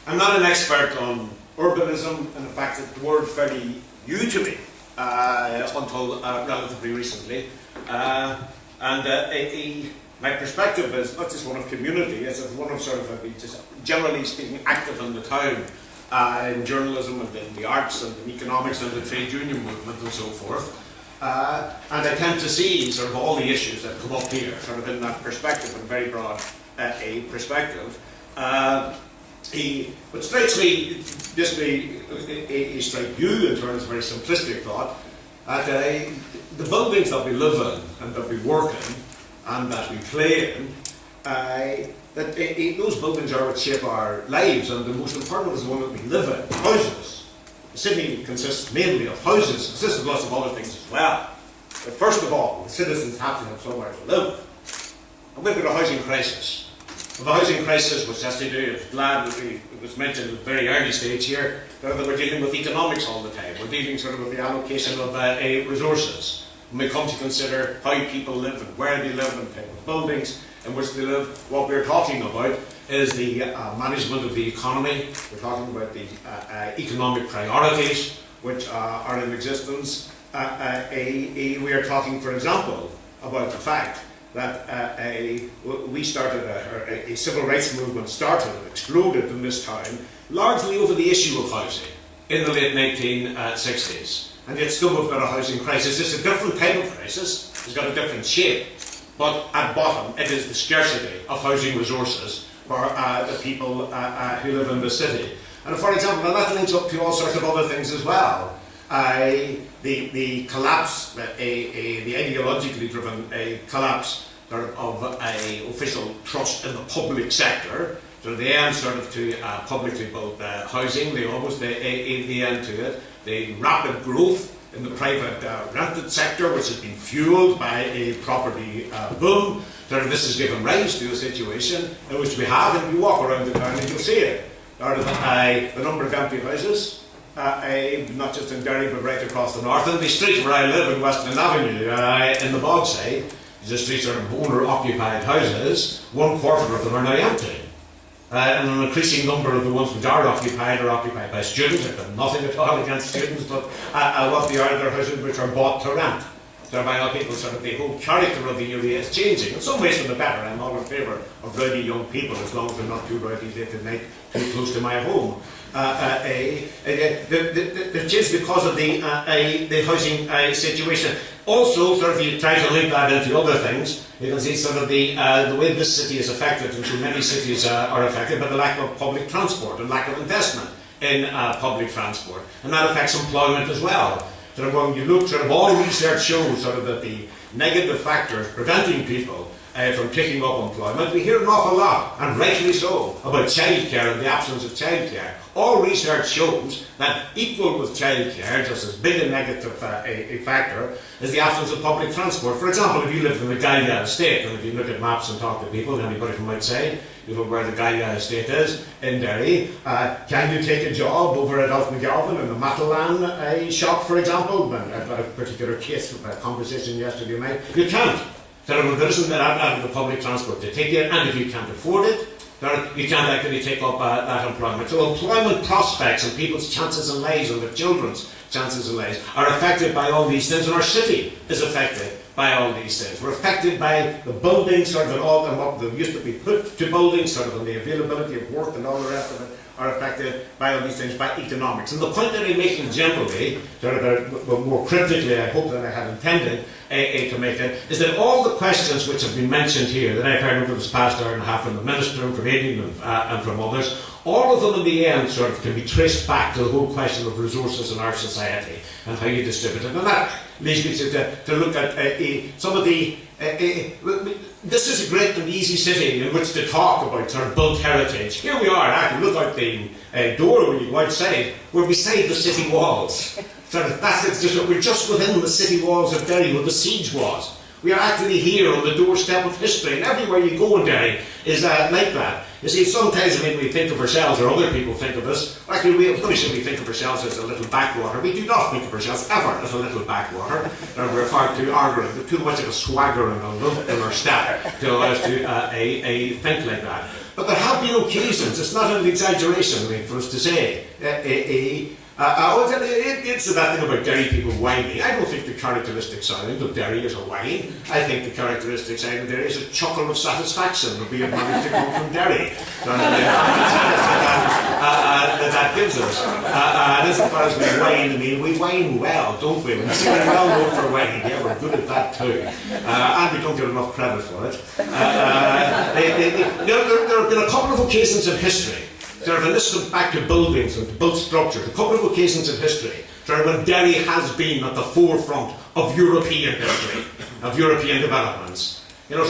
I'm not an expert on urbanism, and in fact the word fairly new to me until relatively recently. My perspective is not just one of community, it's one of sort of just generally speaking active in the town, in journalism and in the arts and in economics and the trade union movement and so forth. And I tend to see sort of all the issues that come up here, sort of in that perspective, in a very broad a perspective. What strikes me, just strike you in terms of very simplistic thought, that the buildings that we live in and that we work in and that we play in, those buildings are what shape our lives, and the most important is the one that we live in, houses. The city consists mainly of houses, it consists of lots of other things as well. But first of all, the citizens have to have somewhere to live. And we've got a housing crisis. With a housing crisis, which has to do, I'm glad that it was mentioned at a very early stage here, that we're dealing with economics all the time. We're dealing sort of with the allocation of resources. When we come to consider how people live and where they live and type of buildings in which they live, what we're talking about is the management of the economy. We're talking about the economic priorities which are in existence. We are talking, for example, about the fact that we started a civil rights movement started and exploded in this town largely over the issue of housing in the late 1960s. And yet still we've got a housing crisis. It's a different type of crisis, it's got a different shape, but at bottom it is the scarcity of housing resources for the people who live in the city. And for example, and that links up to all sorts of other things as well. The collapse, the ideologically driven collapse of official trust in the public sector. So the end sort of to publicly built housing, the end to it. The rapid growth in the private rented sector, which has been fueled by a property boom. So this has given rise to a situation in which we have, and you walk around the town and you'll see it. The number of empty houses. Not just in Derry but right across the north. And the street where I live in Westland Avenue, in the Bogside, is a street of owner-occupied houses. 1/4 of them are now empty. And an increasing number of the ones which are occupied by students. I've got nothing at all against students, but what they are, they're houses which are bought to rent. Thereby all people sort of, the whole character of the area is changing. In some ways for the better. I'm all in favour of rowdy young people as long as they're not too rowdy late at night, too close to my home. The change because of the housing situation. Also, sort of, you try to link that into other things. You can see sort of the way this city is affected, and so many cities are affected by the lack of public transport and lack of investment in public transport, and that affects employment as well. Sort of when you look, sort of all research shows sort of that the negative factors preventing people from taking up employment. We hear an awful lot, and rightly so, about childcare and the absence of childcare. All research shows that equal with childcare, just as big a negative a factor, is the absence of public transport. For example, if you live in the Gallia estate, and if you look at maps and talk to people, anybody from outside, you know where the Gallia estate is, in Derry, can you take a job over at Alf-McGalvin in the Matalan shop, for example? I've got a particular case of a conversation yesterday night. You can't. There isn't that the public transport to take you, and if you can't afford it, you can't actually take up that employment. So employment prospects and people's chances in lives and their children's chances in lives are affected by all these things, and our city is affected by all these things. We're affected by the buildings, sort of, and all and what there used to be put to buildings, sort of, and the availability of work and all the rest of it are affected by all these things, by economics. And the point that I'm making generally, sort of, more cryptically, I hope than I had intended to make it, is that all the questions which have been mentioned here, that I've heard over this past hour and a half from the Minister and from Eamonn and from others, all of them in the end sort of can be traced back to the whole question of resources in our society and how you distribute it. And that leads me to look at some of the... this is a great and easy city in which to talk about sort of built heritage. Here we are, I can look out the door when you go outside. We're beside the city walls. We're just within the city walls of Derry where the siege was. We are actually here on the doorstep of history, and everywhere you go in Derry is like that. You see, sometimes when we think of ourselves, or other people think of us, like Berkeley, we think of ourselves as a little backwater. We do not think of ourselves ever as a little backwater. We're far too arrogant, with too much of a swagger and a lump in our step to allow us to think like that. But there have been occasions, it's not an exaggeration for us to say, it's that thing about Derry people whining. I don't think the characteristic sound of Derry is a whine. I think the characteristic sound of Derry is a chuckle of satisfaction of being managed to come from Derry. That gives us. And as far as we whine, I mean, we whine well, don't we? We're well known for whining. Yeah, we're good at that too. And we don't get enough credit for it. There have been a couple of occasions in history. And this comes back to buildings and to built structures. A couple of occasions in history when Derry has been at the forefront of European history, of European developments. You know,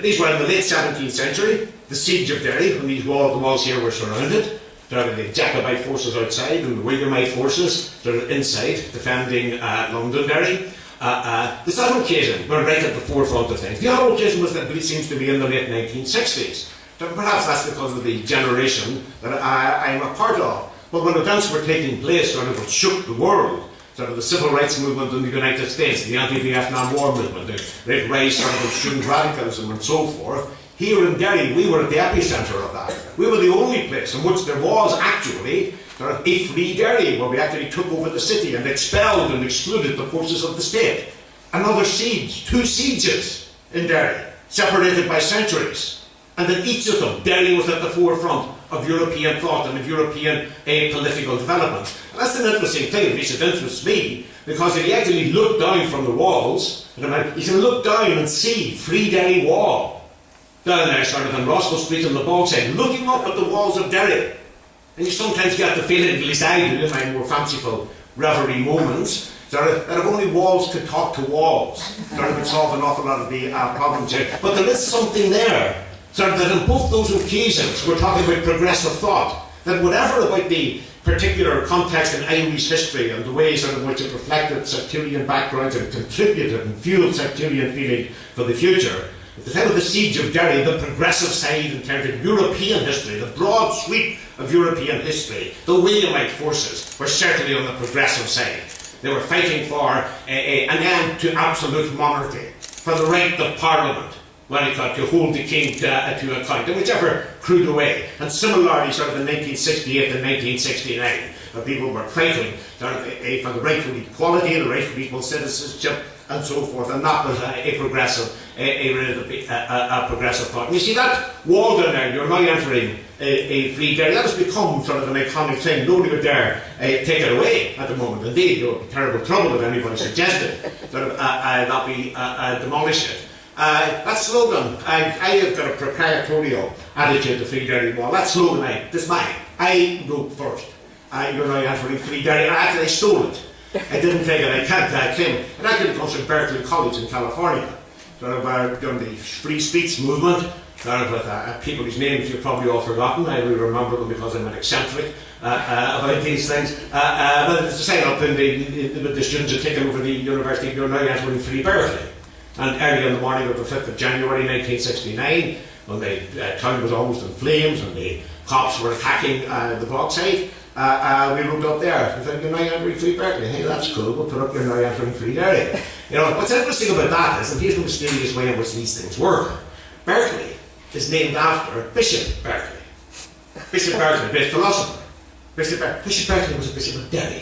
these were in the late 17th century, the siege of Derry, when the walls here were surrounded. The Jacobite forces outside and the Williamite forces inside, defending Londonderry. The second occasion were right at the forefront of things. The other occasion was that it seems to be in the late 1960s. Perhaps that's because of the generation that I'm a part of. But when events were taking place, what shook the world, the civil rights movement in the United States, the anti-Vietnam War movement, the great rise of student radicalism and so forth, here in Derry we were at the epicentre of that. We were the only place in which there was actually a free Derry, where we actually took over the city and expelled and excluded the forces of the state. Another siege, 2 sieges in Derry, separated by centuries. And in each of them, Derry was at the forefront of European thought and of European political development. And that's an interesting thing, at least it interests me, because if you actually look down from the walls, you can look down and see Free Derry Wall, down there in Roscoe Street on the Bogside, looking up at the walls of Derry. And you sometimes get the feeling, at least I do in my more fanciful reverie moments, that if only walls could talk to walls, it would solve an awful lot of the problems here. But there is something there. That in both those occasions we're talking about progressive thought, that whatever about the particular context in Irish history and the ways in which it reflected sectarian backgrounds and contributed and fueled sectarian feeling for the future, at the time of the siege of Derry, the progressive side in terms of European history, the broad sweep of European history, the Williamite forces were certainly on the progressive side. They were fighting for an end to absolute monarchy, for the right of Parliament, to hold the king to account, in whichever crude way. And similarly, in 1968 and 1969, people were fighting for the right to equality, the right to equal citizenship, and so forth. And that was a progressive thought. And you see that wall down there, you're now entering a free Derry. That has become an iconic thing. Nobody would dare take it away at the moment. Indeed, there would be terrible trouble if anybody suggested that we demolish it. That slogan, I have got a proprietorial attitude to Free Derry Wall. That slogan is mine. I wrote first. You're now entering Free Derry. Actually, I stole it. I didn't take it. I can't claim it. It actually comes from Berkeley College in California. During the Free Speech movement, with people whose names you've probably all forgotten. I will remember them because I'm an eccentric about these things. But it's a sign up with the students who taken over the university, you're now entering Free Berkeley. And early in the morning of the 5th of January 1969, when the town was almost in flames and the cops were attacking the Bogside, we wrote up there, we said, you're now entering Free Berkeley. Hey, that's cool, we'll put up you're now entering Free Derry. You know, what's interesting about that is, and here's the mysterious way in which these things work, Berkeley is named after Bishop Berkeley. Bishop Berkeley, the philosopher. Bishop Berkeley was a bishop of Derry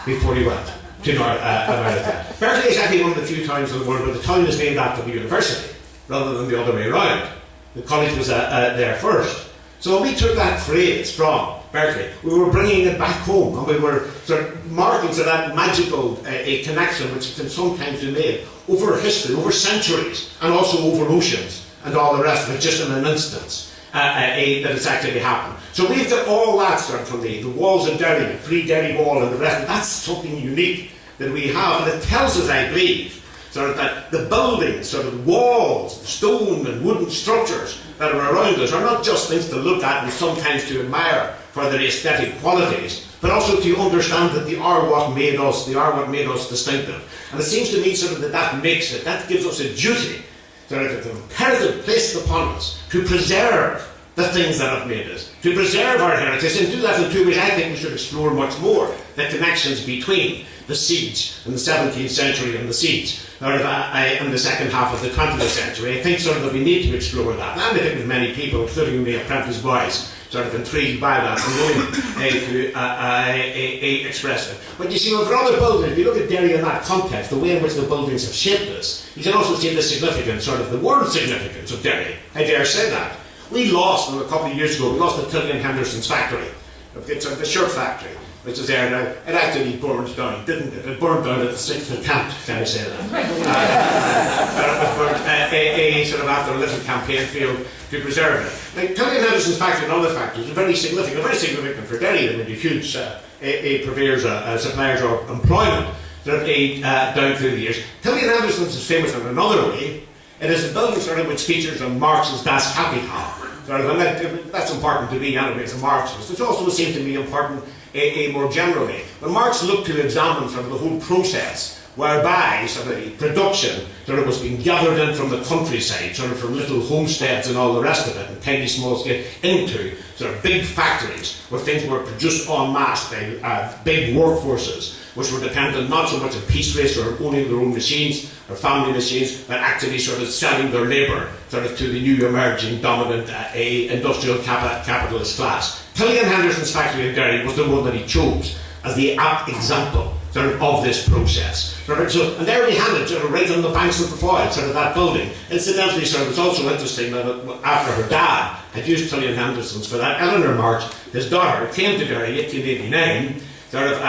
before he went to America. Berkeley is actually one of the few towns in the world where the town is named after the university, rather than the other way around. The college was there first. So we took that phrase from Berkeley, we were bringing it back home, and we were marking that magical connection which can sometimes be made over history, over centuries, and also over oceans, and all the rest of it, just in an instance that it's actually happened. So we've got all that from the walls of Derry, the Free Derry Wall and the rest, and that's something unique that we have, and it tells us, I believe, that the buildings, the walls, the stone and wooden structures that are around us are not just things to look at and sometimes to admire for their aesthetic qualities, but also to understand that they are what made us, distinctive. And it seems to me that makes it, that gives us a duty, an imperative placed upon us to preserve the things that have made us, to preserve our heritage, and do that in two ways. I think we should explore much more the connections between the siege in the 17th century and the siege in the second half of the 20th century. I think sort of that we need to explore that. And I think with many people, including the apprentice boys, sort of intrigued by that and willing to express it. But you see, for other buildings, if you look at Derry in that context, the way in which the buildings have shaped us, you can also see the significance, sort of the world significance of Derry. I dare say that. We lost, a couple of years ago, we lost the Tillian Henderson's factory. It's the shirt factory, which is there now. It actually burned down, didn't it? It burned down at the 6th attempt, can I say that? It was burned sort of after a little campaign failed to preserve it. Now, Tillian Henderson's factory and other factories are very significant for Derry. They were huge purveyors, suppliers of employment down through the years. Tillian Henderson's is famous in another way. It is a building sort of which features on Marx's Das Kapital. That's important to me anyway as a Marxist. It also seems to be important more generally. When Marx looked to examine sort of the whole process whereby sort of the production sort of was being gathered in from the countryside, sort of from little homesteads and all the rest of it, and tiny small scale, into sort of big factories where things were produced en masse by big workforces, which were dependent not so much on piece rates or owning their own machines or family machines, but actually sort of selling their labour sort of to the new emerging dominant industrial capitalist class. Tillian Henderson's factory in Derry was the one that he chose as the apt example sort of this process. And there we had it, sort of right on the banks of the Foyle, sort of that building. Incidentally, sort of, it's also interesting that after her dad had used Tillian Henderson's for that, Eleanor March, his daughter, came to Derry in 1889 sort of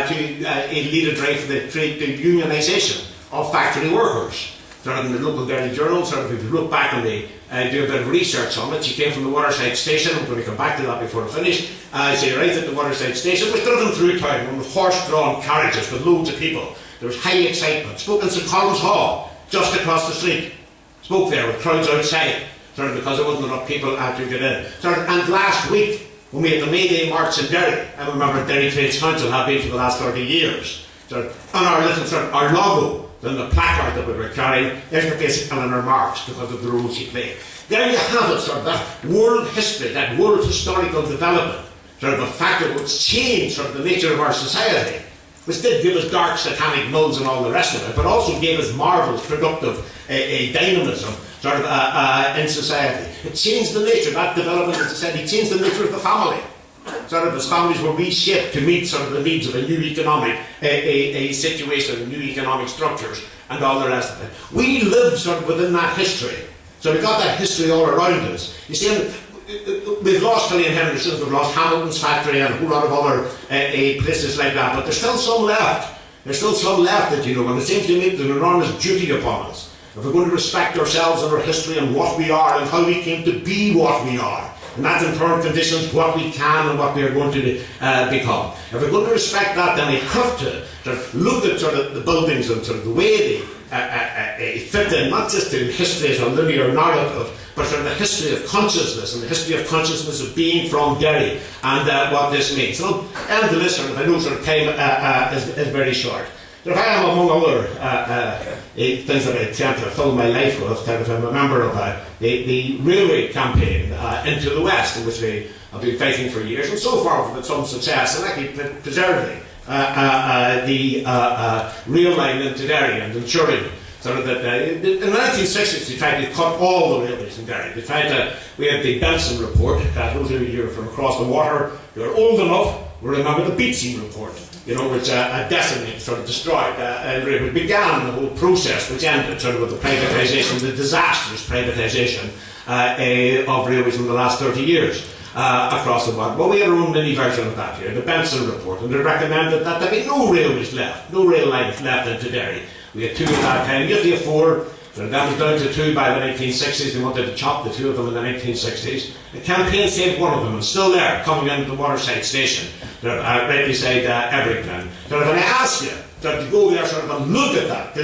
to lead a drive for the unionisation of factory workers. Sort of in the local Derry Journal, sort of if you look back and they do a bit of research on it, she came from the waterside station. I'm going to come back to that before I finish. She arrived at the waterside station, was driven through town with horse-drawn carriages with loads of people. There was high excitement. Spoke in St Colum's Hall, just across the street. Spoke there with crowds outside, sort of because there wasn't enough people to get in. And last week, when we had the May Day March in Derry, I remember Derry Trades Council have been for the last 30 years. On our little our logo, then the placard that we were carrying, there's the basic Eleanor Marx because of the role she played. There you have it, sort of that world history, that world historical development, sort of a factor which changed sort of the nature of our society, which did give us dark satanic modes and all the rest of it, but also gave us marvellous productive dynamism sort of in society. It changed the nature, that development in society changed the nature of the family. Sort of as families were reshaped to meet sort of the needs of a new economic situation, new economic structures, and all the rest of it. We lived sort of within that history. So we've got that history all around us. You see, we've lost Tillian Henderson, we've lost Hamilton's factory and a whole lot of other places like that, but there's still some left. There's still some left that, you know, and it seems to me there's an enormous duty upon us. If we're going to respect ourselves and our history and what we are and how we came to be what we are, and that in turn conditions what we can and what we are going to become. If we're going to respect that, then we have to sort of look at sort of the buildings and sort of the way they fit in, not just to history as a linear narrative, but sort of the history of consciousness and the history of consciousness of being from Derry and what this means. So, and the list, I know sort of time is very short. So if I am among other things that I tend to fill my life with, if I'm a member of the railway campaign into the West, in which I've been fighting for years, and so far with some success, and actually preserving the rail line into Derry and ensuring sort of that in the 1960s they tried to cut all the railways in Derry. We had the Benson report, those of you from across the water who are old enough will remember the Beatson report, you know, which decimated, sort of destroyed. It began the whole process, which ended sort of with the privatisation, the disastrous privatisation of railways in the last 30 years across the world. Well, we had our own mini version of that here, the Benson report, and they recommended that there be no railways left, no rail lines left into Derry. We had 2 at that time, usually a 4. So that was down to 2 by the 1960s. They wanted to chop the 2 of them in the 1960s. The campaign saved one of them, and still there, coming into the waterside station, right beside Everington. So when I ask you to go there sort of and look at that,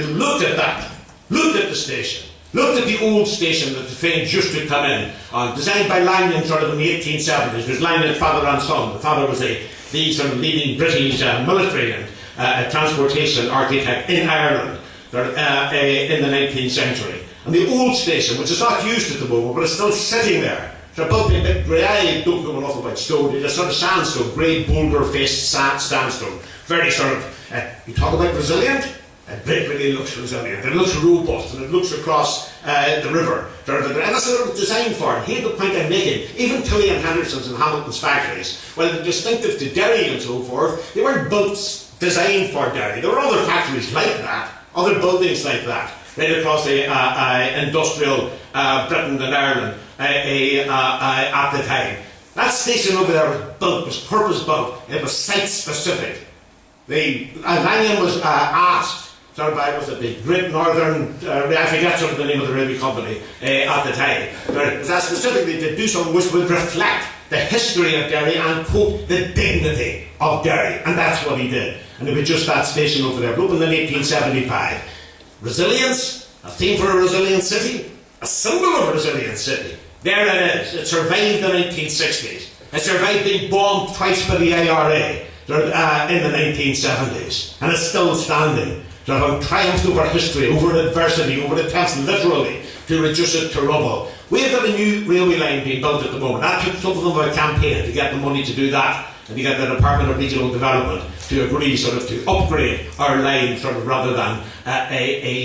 looked at the station, looked at the old station that the trains used to come in on, designed by Lanyon sort of in the 1870s. It was Lanyon, father and son. The father was the sort of leading British military and transportation architect in Ireland in the 19th century. And the old station, which is not used at the moment, but is still sitting there, So built in big grey, I don't know enough about stone, it's a sort of sandstone, grey boulder-faced sandstone. Very sort of, you talk about resilient, it really looks resilient, it looks robust, and it looks across the river. And that's what it was designed for. And here's the point I'm making. Even Tilley and Henderson's and Hamilton's factories, while they're distinctive to Derry and so forth, they weren't built designed for Derry. There were other factories like that, other buildings like that, right across the industrial Britain and Ireland at the time. That station over there was purpose-built. It was site-specific. The Langham was asked, sort of by, was it the Great Northern, I forget sort of the name of the railway company at the time. It was asked specifically to do something which would reflect the history of Derry and, quote, the dignity of Derry. And that's what he did. And it was just that station over there, opened in 1875. Resilience, a theme for a resilient city, a symbol of a resilient city. There it is. It survived the 1960s. It survived being bombed twice by the IRA in the 1970s. And it's still standing. Sort of triumphed over history, over adversity, over attempts literally to reduce it to rubble. We've got a new railway line being built at the moment. That took something of a campaign to get the money to do that, and to get the Department of Regional Development to agree sort of to upgrade our line sort of rather than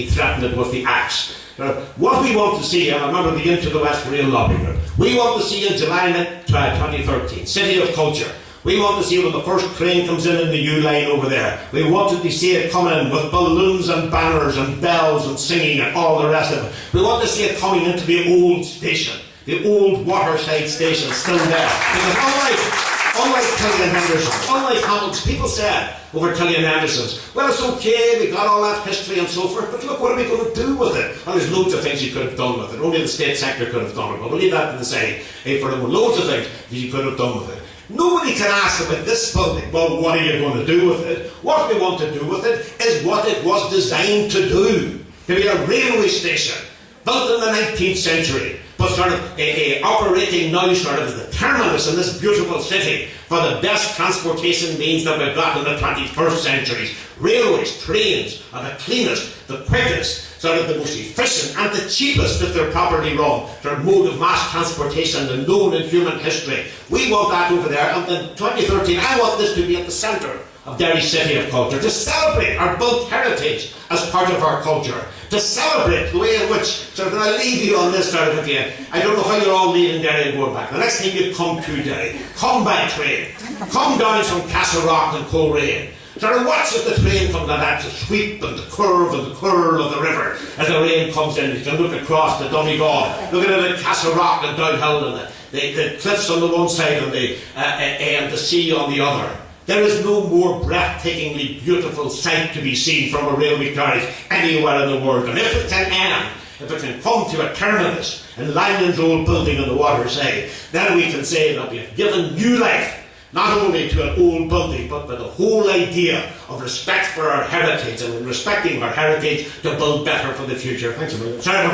threaten it with the axe. What we want to see, and I remember the Into the West Rail lobby, we want to see in July 2013, City of Culture. We want to see when the first train comes in the new line over there. We wanted to see it come in with balloons and banners and bells and singing and all the rest of it. We want to see it coming into the old station, the old waterside station still there. Because unlike Tilley and Henderson's, unlike Hamilton's, people said over Tilley and Henderson's, well, it's okay, we got all that history and so forth, but look, what are we going to do with it? Well, there's loads of things you could have done with it. Only the state sector could have done it, but we'll leave that to the side. For them, loads of things that you could have done with it. Nobody can ask about this building, well, what are you going to do with it? What we want to do with it is what it was designed to do. To be a railway station, built in the 19th century, but sort of operating now sort of as the terminus in this beautiful city for the best transportation means that we've got in the 21st century. Railways, trains are the cleanest, the quickest, sort of the most efficient and the cheapest if they're properly run, sort of mode of mass transportation and known in human history. We want that over there, and in 2013 I want this to be at the centre of Derry City of Culture, to celebrate our built heritage as part of our culture, to celebrate the way in which, sort of, and I leave you on this sort of again, I don't know how you're all leaving Derry and going back. The next time you come to Derry, come by train, come down from Castlerock and Coleraine, sort of watch as the train comes on that, the sweep and the curve and the curl of the river as the rain comes in. You can look across the Donegal, looking at the Castlerock and downhill and the cliffs on the one side and the sea on the other. There is no more breathtakingly beautiful sight to be seen from a railway carriage anywhere in the world. And if it can end, if it can come to a terminus in Langland's old building on the waterside, then we can say that we have given new life, not only to an old building, but the whole idea of respect for our heritage, and in respecting our heritage to build better for the future. Thanks a million. Sorry,